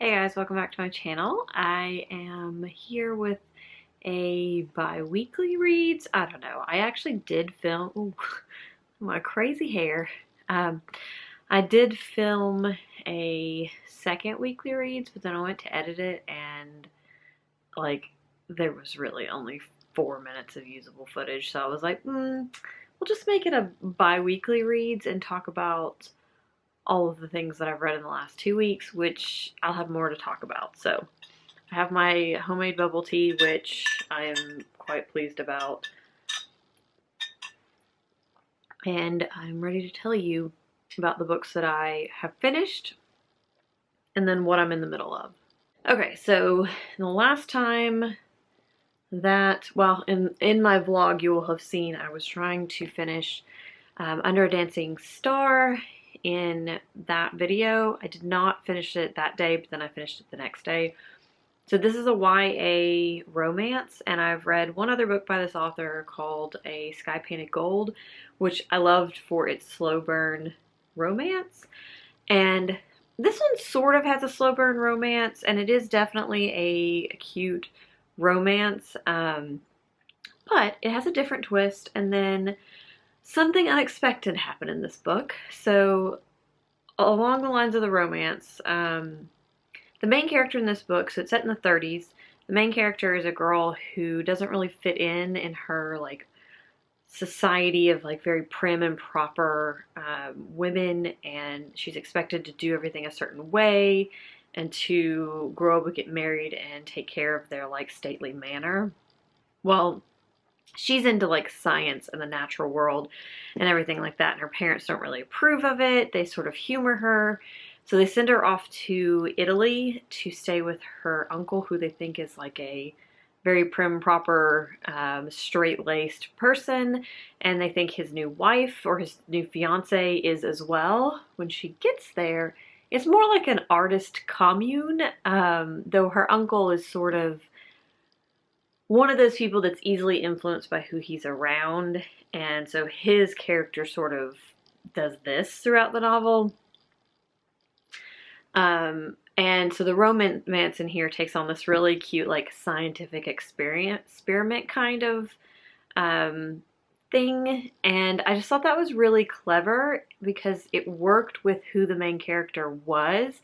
Hey guys, welcome back to my channel. I am here with a bi-weekly reads. I don't know. I actually did film, ooh, my crazy hair. Um, I did film a second weekly reads, but then I went to edit it and like there was really only 4 minutes of usable footage. So I was like, we'll just make it a bi-weekly reads and talk about all of the things that I've read in the last 2 weeks, which I'll have more to talk about. So I have my homemade bubble tea, which I am quite pleased about. And I'm ready to tell you about the books that I have finished and then what I'm in the middle of. Okay, so the last time that, well, in my vlog you will have seen I was trying to finish Under a Dancing Star. In that video, I did not finish it that day, but then I finished it the next day. So this is a YA romance, and I've read one other book by this author called A Sky Painted Gold, which I loved for its slow burn romance. And this one sort of has a slow burn romance, and it is definitely a cute romance, but it has a different twist, and then something unexpected happened in this book. So along the lines of the romance, the main character in this book, so it's set in the 30s, the main character is a girl who doesn't really fit in her like society of like very prim and proper women, and she's expected to do everything a certain way and to grow up and get married and take care of their like stately manner. Well, she's into like science and the natural world and everything like that, and her parents don't really approve of it. They sort of humor her. So they send her off to Italy to stay with her uncle, who they think is like a very prim, proper, straight-laced person, and they think his new wife or his new fiance is as well. When she gets there, it's more like an artist commune, though her uncle is sort of one of those people that's easily influenced by who he's around, and so his character sort of does this throughout the novel. And so the romance in here takes on this really cute, like, scientific experiment kind of thing, and I just thought that was really clever because it worked with who the main character was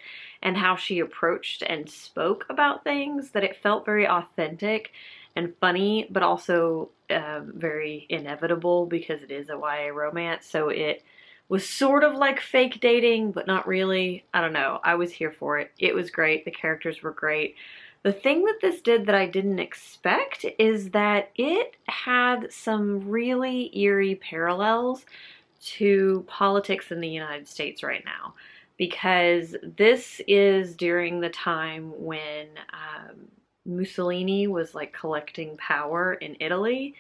and how she approached and spoke about things, that it felt very authentic and funny, but also very inevitable because it is a YA romance. So it was sort of like fake dating, but not really. I don't know. I was here for it. It was great. The characters were great. The thing that this did that I didn't expect is that it had some really eerie parallels to politics in the United States right now, because this is during the time when Mussolini was like collecting power in Italy,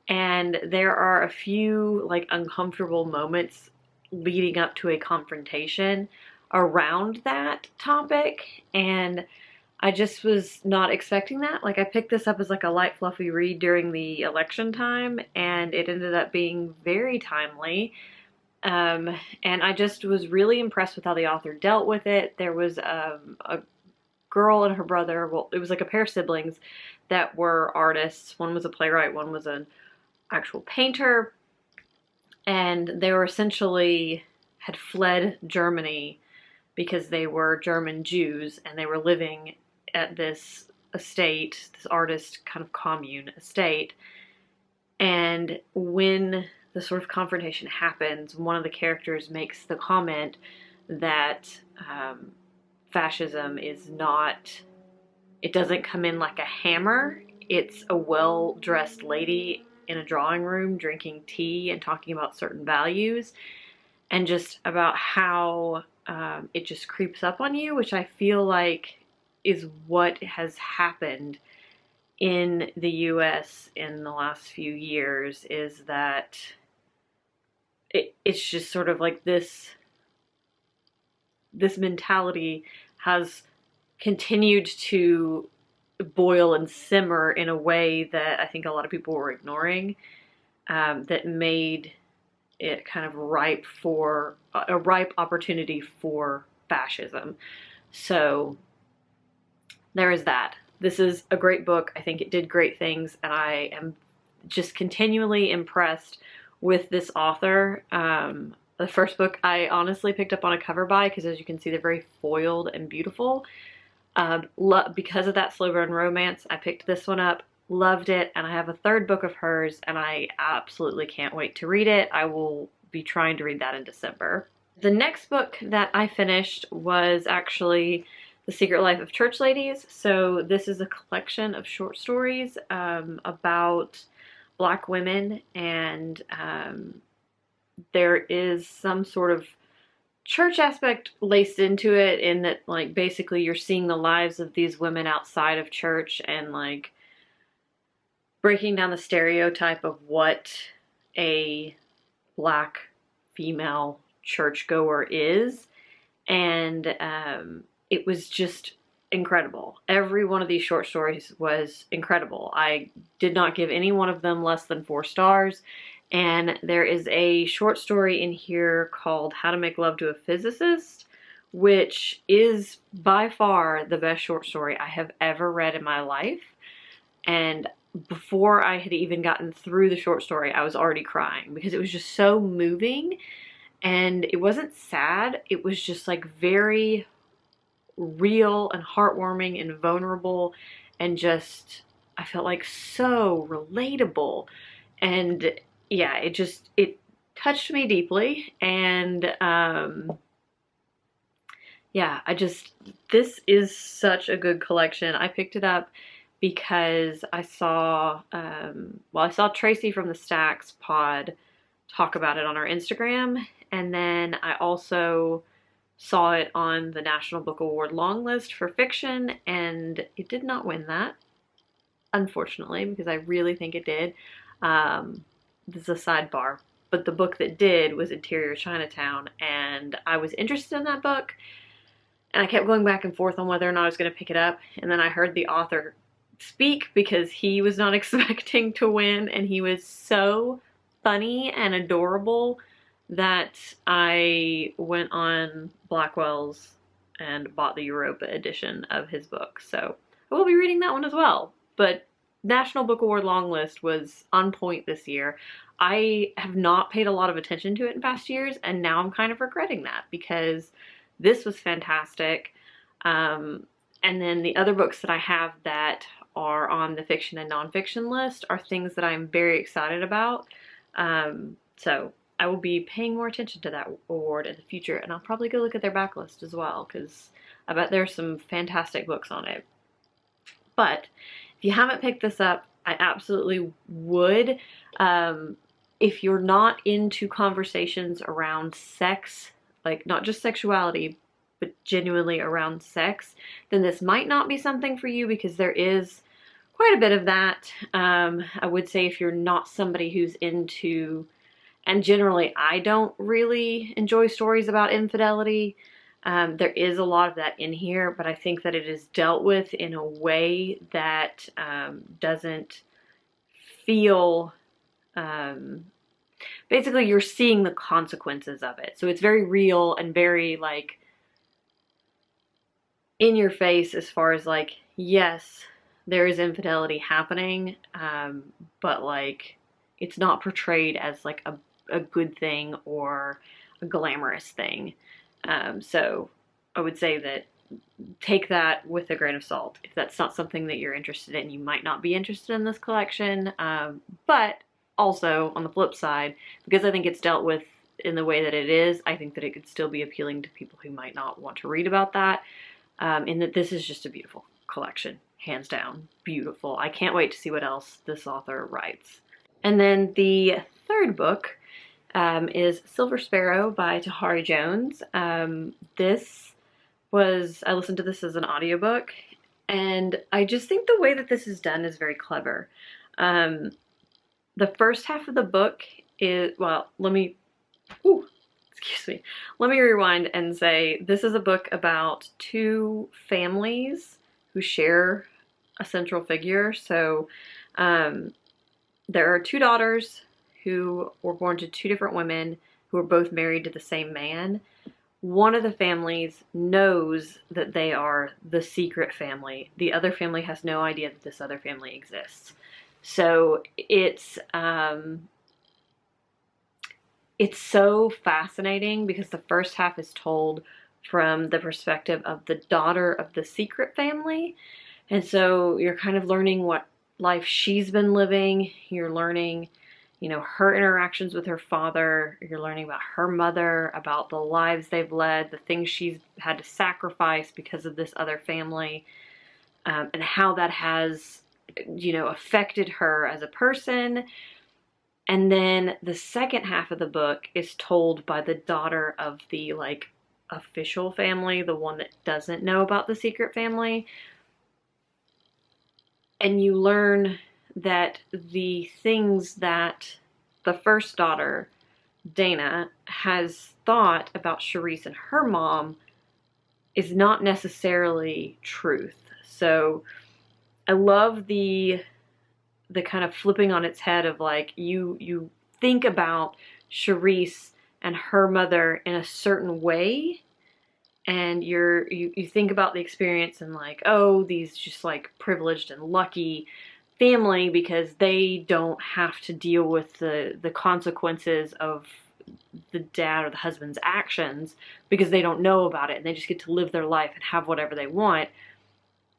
and there are a few like uncomfortable moments leading up to a confrontation around that topic, and I just was not expecting that. Like, I picked this up as like a light fluffy read during the election time, and it ended up being very timely. And I just was really impressed with how the author dealt with it. There was a girl and her brother, well, it was like a pair of siblings that were artists. One was a playwright, one was an actual painter, and they were essentially had fled Germany because they were German Jews, and they were living at this estate, this artist kind of commune estate. And when the sort of confrontation happens, one of the characters makes the comment that fascism is not, it doesn't come in like a hammer. It's a well-dressed lady in a drawing room drinking tea and talking about certain values, and just about how it just creeps up on you, which I feel like is what has happened in the US in the last few years, is that it's just sort of like this mentality has continued to boil and simmer in a way that I think a lot of people were ignoring, that made it kind of ripe for a ripe opportunity for fascism. So there is that. This is a great book. I think it did great things, and I am just continually impressed with this author. The first book I honestly picked up on a cover by, because as you can see, they're very foiled and beautiful. Because of that slow burn romance, I picked this one up, loved it, and I have a third book of hers, and I absolutely can't wait to read it. I will be trying to read that in December. The next book that I finished was actually The Secret Life of Church Ladies. So this is a collection of short stories about Black women, and there is some sort of church aspect laced into it, in that, like, basically you're seeing the lives of these women outside of church and, like, breaking down the stereotype of what a Black female churchgoer is. And it was just incredible. Every one of these short stories was incredible. I did not give any one of them less than 4 stars. And there is a short story in here called How to Make Love to a Physicist, which is by far the best short story I have ever read in my life. And before I had even gotten through the short story, I was already crying because it was just so moving. And it wasn't sad. It was just like very real and heartwarming and vulnerable, and just, I felt like so relatable. And yeah, it touched me deeply. And yeah, this is such a good collection. I picked it up because I saw, I saw Tracy from the Stacks pod talk about it on our Instagram, and then I also saw it on the National Book Award long list for fiction, and it did not win that, unfortunately, because I really think it did. This is a sidebar, but the book that did was Interior Chinatown, and I was interested in that book, and I kept going back and forth on whether or not I was going to pick it up, and then I heard the author speak because he was not expecting to win, and he was so funny and adorable that I went on Blackwell's and bought the Europa edition of his book. So I will be reading that one as well. But National Book Award long list was on point this year. I have not paid a lot of attention to it in past years, and now I'm kind of regretting that because this was fantastic. And then the other books that I have that are on the fiction and nonfiction list are things that I'm very excited about. So I will be paying more attention to that award in the future, and I'll probably go look at their backlist as well, because I bet there's some fantastic books on it. But if you haven't picked this up, I absolutely would. If you're not into conversations around sex, like not just sexuality, but genuinely around sex, then this might not be something for you, because there is quite a bit of that. I would say if you're not somebody who's into, and generally I don't really enjoy stories about infidelity, there is a lot of that in here, but I think that it is dealt with in a way that doesn't feel, basically you're seeing the consequences of it. So it's very real and very like in your face, as far as like, yes, there is infidelity happening, but like it's not portrayed as like a good thing or a glamorous thing. So I would say that take that with a grain of salt. If that's not something that you're interested in, you might not be interested in this collection. But also on the flip side, because I think it's dealt with in the way that it is, I think that it could still be appealing to people who might not want to read about that. In that this is just a beautiful collection, hands down, beautiful. I can't wait to see what else this author writes. And then the third book is Silver Sparrow by Tahari Jones. I listened to this as an audiobook, and I just think the way that this is done is very clever. The first half of the book is, well, let me rewind and say this is a book about 2 families who share a central figure. So there are 2 daughters who were born to 2 different women who were both married to the same man, one of the families knows that they are the secret family. The other family has no idea that this other family exists. So it's so fascinating because the first half is told from the perspective of the daughter of the secret family. And so you're kind of learning what life she's been living. You're learning, her interactions with her father. You're learning about her mother, about the lives they've led, the things she's had to sacrifice because of this other family, and how that has, affected her as a person. And then the second half of the book is told by the daughter of the official family, the one that doesn't know about the secret family. And you learn that the things that the first daughter, Dana, has thought about Charisse and her mom is not necessarily truth. So I love the kind of flipping on its head of you think about Charisse and her mother in a certain way, and you think about the experience and these just privileged and lucky family because they don't have to deal with the consequences of the dad or the husband's actions because they don't know about it and they just get to live their life and have whatever they want.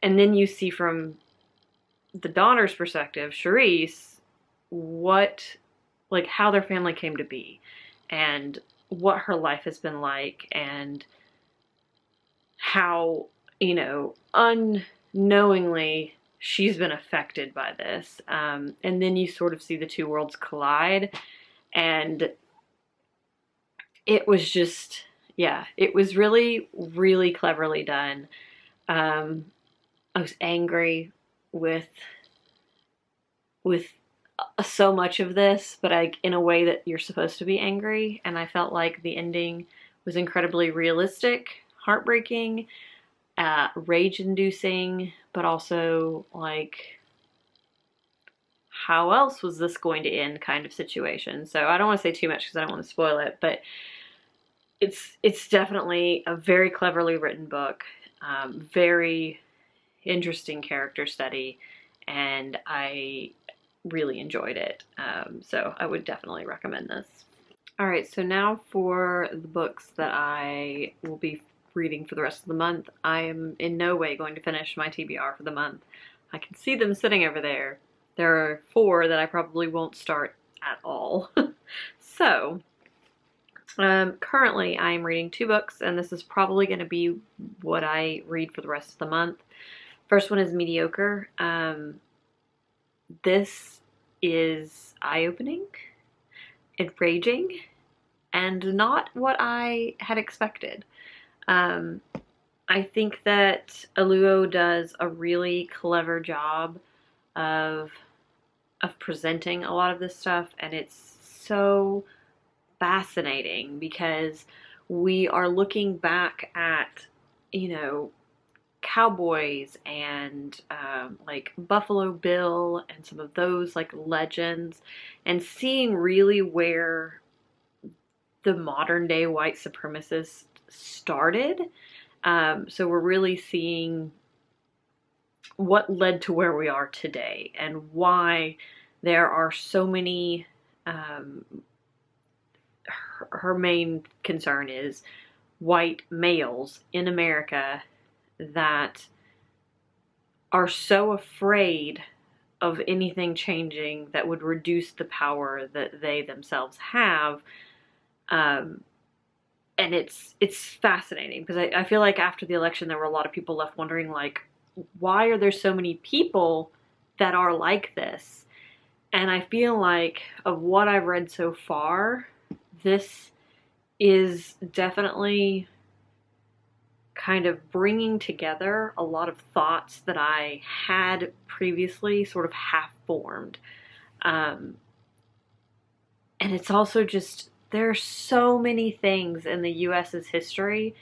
And then you see from the daughter's perspective, Charisse, how their family came to be and what her life has been like and how, unknowingly she's been affected by this. And then you sort of see the two worlds collide, and it was just, it was really, really cleverly done. I was angry with so much of this, but in a way that you're supposed to be angry, and I felt like the ending was incredibly realistic, heartbreaking, rage-inducing, but also how else was this going to end kind of situation. So I don't want to say too much because I don't want to spoil it, but it's definitely a very cleverly written book, very interesting character study, and I really enjoyed it. So I would definitely recommend this. All right, so now for the books that I will be reading for the rest of the month. I am in no way going to finish my TBR for the month. I can see them sitting over there. There are 4 that I probably won't start at all. So, currently I am reading 2 books, and this is probably going to be what I read for the rest of the month. First one is Mediocre. This is eye-opening, enraging, and not what I had expected. I think that Aluo does a really clever job of presenting a lot of this stuff, and it's so fascinating because we are looking back at, cowboys and Buffalo Bill and some of those legends, and seeing really where the modern day white supremacists started. So we're really seeing what led to where we are today and why there are so many, her main concern is white males in America that are so afraid of anything changing that would reduce the power that they themselves have. And it's fascinating because I feel like after the election there were a lot of people left wondering why are there so many people that are like this? And I feel like of what I've read so far, this is definitely kind of bringing together a lot of thoughts that I had previously sort of half formed. And it's also just, there are so many things in the US's history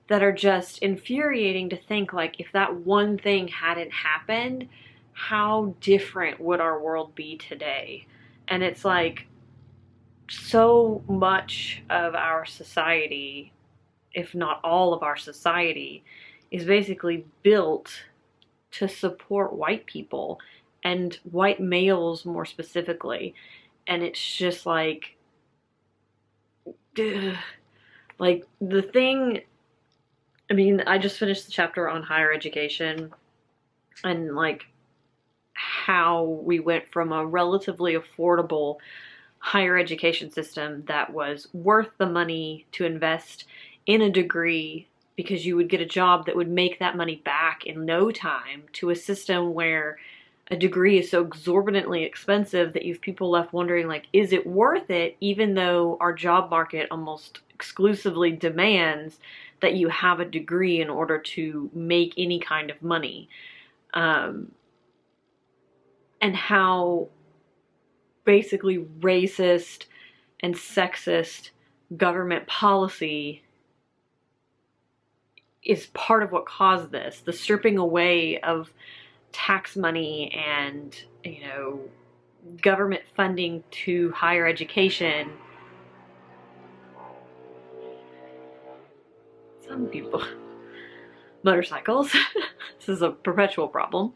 that are just infuriating to think if that one thing hadn't happened, how different would our world be today? And it's so much of our society if not all of our society, is basically built to support white people and white males more specifically. And it's just like, ugh. Like the thing, I mean, I just finished the chapter on higher education and like how we went from a relatively affordable higher education system that was worth the money to invest in a degree because you would get a job that would make that money back in no time, to a system where a degree is so exorbitantly expensive that you have people left wondering, like, is it worth it, even though our job market almost exclusively demands that you have a degree in order to make any kind of money. And how basically racist and sexist government policy is part of what caused this. The stripping away of tax money and, you know, government funding to higher education. Some people. Motorcycles. This is a perpetual problem.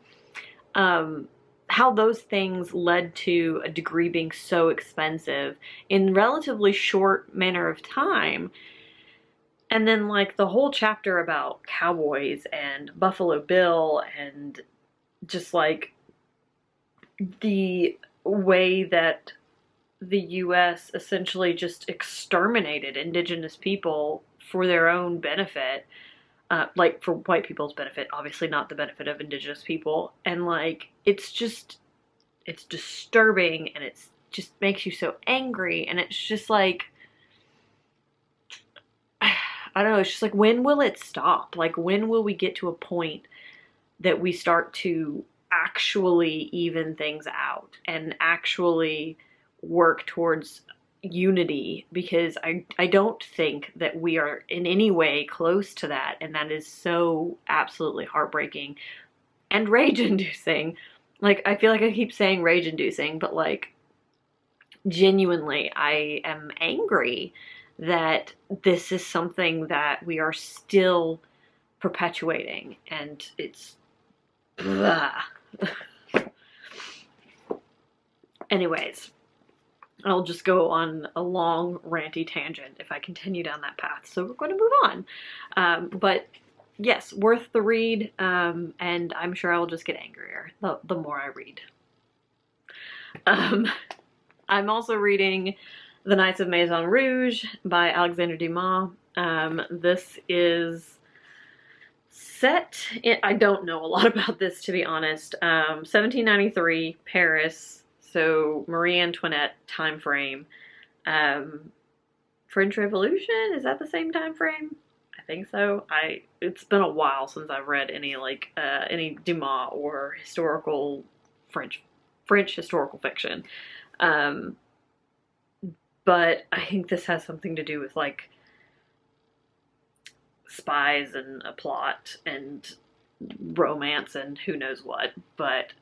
How those things led to a degree being so expensive in relatively short manner of time. And then like the whole chapter about cowboys and Buffalo Bill and just like the way that the US essentially just exterminated indigenous people for their own benefit. Like for white people's benefit, obviously not the benefit of indigenous people. And like, it's disturbing, and it's just makes you so angry. And it's just like, I don't know, it's just like, when will it stop? Like, when will we get to a point that we start to actually even things out and actually work towards unity? Because I don't think that we are in any way close to that, and that is so absolutely heartbreaking and rage-inducing. Like, I feel like I keep saying rage-inducing, but like, genuinely, I am angry that this is something that we are still perpetuating, and it's blah. Anyways, I'll just go on a long ranty tangent if I continue down that path, so we're going to move on. But yes, worth the read, and I'm sure I'll just get angrier the more I read. I'm also reading The Knights of Maison Rouge by Alexandre Dumas. This is set in, I don't know a lot about this, to be honest, 1793, Paris, so Marie Antoinette time frame. French Revolution, is that the same time frame? I think so. It's been a while since I've read any like any Dumas or historical French historical fiction. But I think this has something to do with like spies and a plot and romance and who knows what. But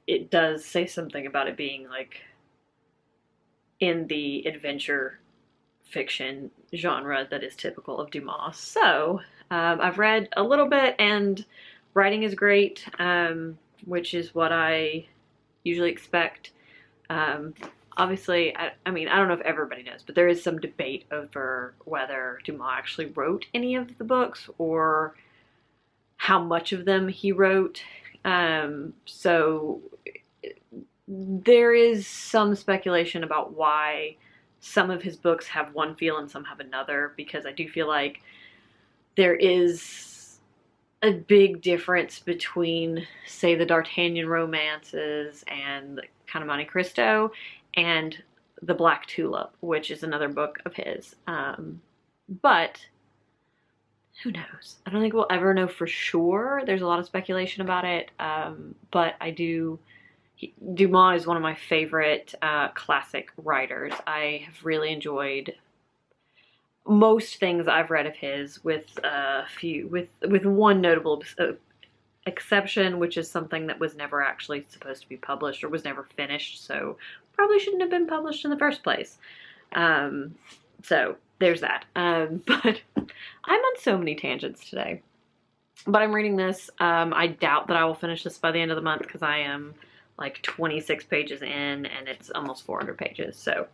it does say something about it being like in the adventure fiction genre that is typical of Dumas. So I've read a little bit, and writing is great, which is what I usually expect. Obviously, I mean, I don't know if everybody knows, but there is some debate over whether Dumas actually wrote any of the books or how much of them he wrote. So there is some speculation about why some of his books have one feel and some have another, because I do feel like there is a big difference between, say, the D'Artagnan romances and Count of Monte Cristo and The Black Tulip, which is another book of his. But who knows? I don't think we'll ever know for sure. There's a lot of speculation about it, but Dumas is one of my favorite classic writers. I have really enjoyed most things I've read of his, with one notable exception, which is something that was never actually supposed to be published or was never finished, so probably shouldn't have been published in the first place. So there's that. But I'm on so many tangents today. But I'm reading this. I doubt that I will finish this by the end of the month because I am like 26 pages in and it's almost 400 pages. So,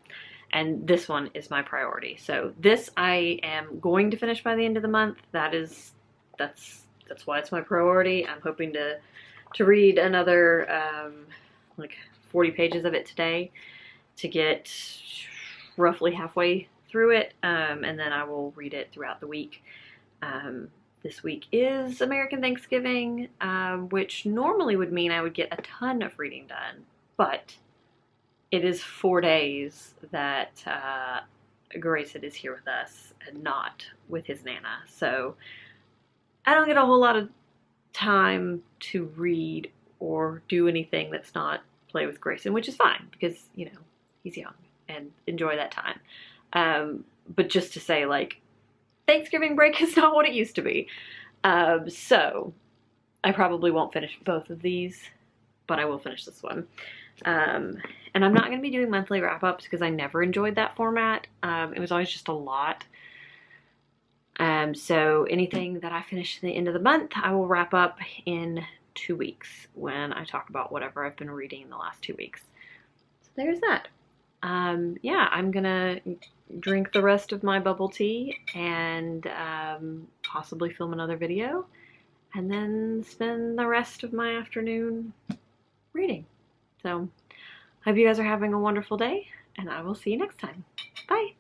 and this one is my priority. So this I am going to finish by the end of the month. That's why it's my priority. I'm hoping to read another like 40 pages of it today to get roughly halfway through it, and then I will read it throughout the week. This week is American Thanksgiving, which normally would mean I would get a ton of reading done, but it is 4 days that Grayson is here with us and not with his Nana. So I don't get a whole lot of time to read or do anything that's not play with Grayson, which is fine because, you know, he's young and enjoy that time. But just to say, like, Thanksgiving break is not what it used to be. So I probably won't finish both of these, but I will finish this one. And I'm not going to be doing monthly wrap-ups because I never enjoyed that format. It was always just a lot. So anything that I finish at the end of the month, I will wrap up in 2 weeks when I talk about whatever I've been reading in the last 2 weeks. So there's that. Yeah, I'm gonna drink the rest of my bubble tea and possibly film another video and then spend the rest of my afternoon reading. So, hope you guys are having a wonderful day and I will see you next time. Bye!